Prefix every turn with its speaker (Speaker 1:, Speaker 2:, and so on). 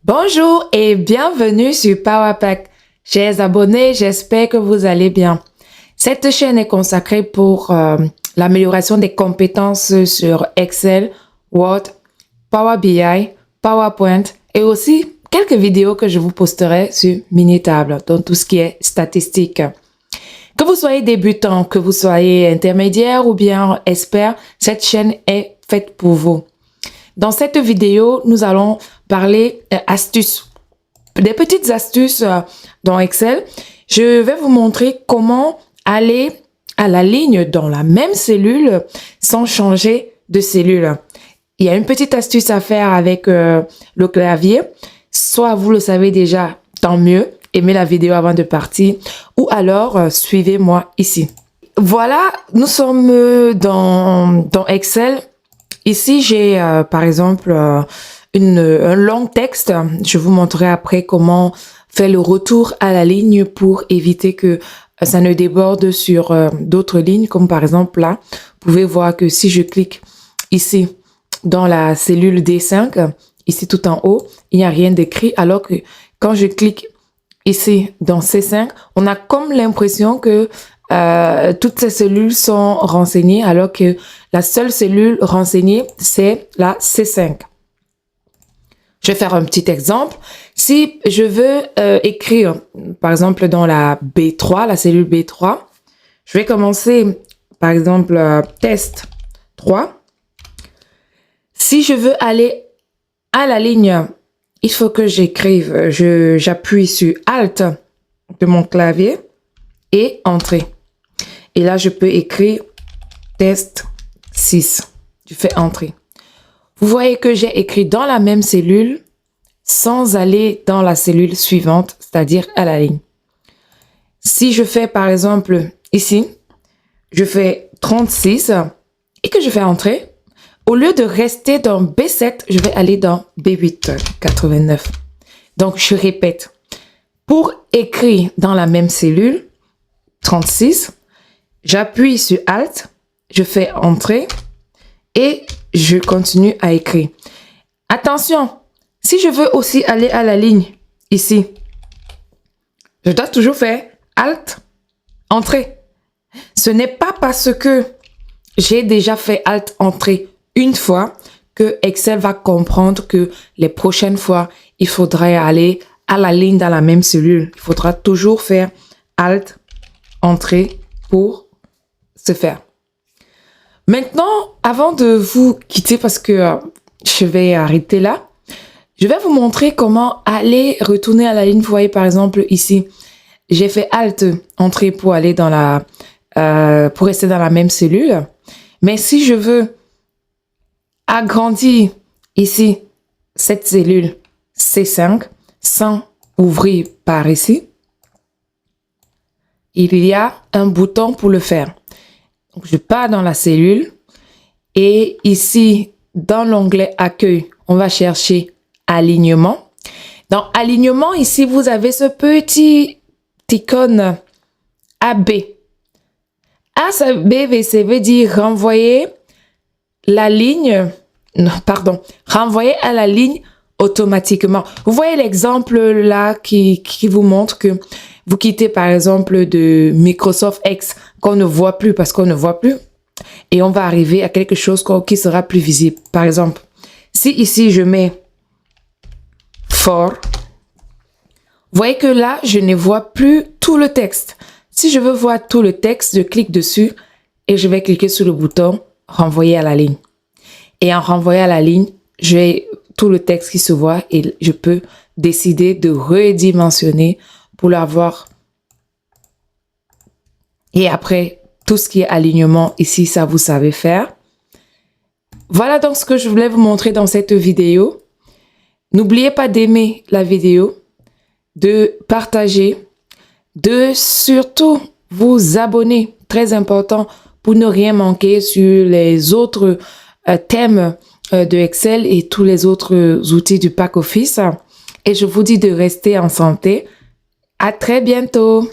Speaker 1: Bonjour et bienvenue sur PowerPack. Chers abonnés, j'espère que vous allez bien. Cette chaîne est consacrée pour l'amélioration des compétences sur Excel, Word, Power BI, PowerPoint et aussi quelques vidéos que je vous posterai sur Minitable, donc tout ce qui est statistique. Que vous soyez débutant, que vous soyez intermédiaire ou bien expert, cette chaîne est faite pour vous. Dans cette vidéo, nous allons parler astuces, des petites astuces dans Excel. Je vais vous montrer comment aller à la ligne dans la même cellule sans changer de cellule. Il y a une petite astuce à faire avec le clavier. Soit vous le savez déjà, tant mieux, aimez la vidéo avant de partir, ou alors suivez-moi ici. Voilà, nous sommes dans Excel. Ici, j'ai par exemple un long texte. Je vous montrerai après comment faire le retour à la ligne pour éviter que ça ne déborde sur d'autres lignes, comme par exemple là. Vous pouvez voir que si je clique ici dans la cellule D5, ici tout en haut, il n'y a rien d'écrit, alors que quand je clique ici dans C5, on a comme l'impression que toutes ces cellules sont renseignées, alors que la seule cellule renseignée, c'est la C5. Je vais faire un petit exemple. Si je veux écrire, par exemple, dans la B3, la cellule B3, je vais commencer, par exemple, test 3. Si je veux aller à la ligne, il faut que j'écrive, j'appuie sur Alt de mon clavier et Entrée. Et là, je peux écrire test 6. Je fais Entrée. Vous voyez que j'ai écrit dans la même cellule sans aller dans la cellule suivante, c'est-à-dire à la ligne. Si je fais par exemple ici, je fais 36 et que je fais Entrée, au lieu de rester dans B7, je vais aller dans B8, 89. Donc, je répète. Pour écrire dans la même cellule, 36, j'appuie sur Alt, je fais Entrée et je continue à écrire. Attention, si je veux aussi aller à la ligne, ici, je dois toujours faire Alt, Entrée. Ce n'est pas parce que j'ai déjà fait Alt, Entrée une fois que Excel va comprendre que les prochaines fois, il faudrait aller à la ligne dans la même cellule. Il faudra toujours faire Alt, Entrée pour se faire. Maintenant, avant de vous quitter, parce que je vais arrêter là, je vais vous montrer comment aller retourner à la ligne. Vous voyez par exemple ici, j'ai fait Alt, Entrée pour aller dans pour rester dans la même cellule. Mais si je veux agrandir ici cette cellule C5 sans ouvrir par ici, il y a un bouton pour le faire. Donc, je pars dans la cellule et ici, dans l'onglet Accueil, on va chercher Alignement. Dans Alignement, ici, vous avez ce petit icône AB. ABVC veut dire renvoyer la ligne, renvoyer à la ligne automatiquement. Vous voyez l'exemple là qui vous montre que vous quittez par exemple de Microsoft X qu'on ne voit plus parce qu'on ne voit plus et on va arriver à quelque chose qui sera plus visible. Par exemple, si ici je mets for, vous voyez que là je ne vois plus tout le texte. Si je veux voir tout le texte, je clique dessus et je vais cliquer sur le bouton renvoyer à la ligne. Et en renvoyant à la ligne, j'ai tout le texte qui se voit et je peux décider de redimensionner pour l'avoir. Et après, tout ce qui est alignement ici, ça vous savez faire. Voilà donc ce que je voulais vous montrer dans cette vidéo. N'oubliez pas d'aimer la vidéo, de partager, de surtout vous abonner, très important, pour ne rien manquer sur les autres thèmes de Excel et tous les autres outils du pack office. Et je vous dis de rester en santé. À très bientôt.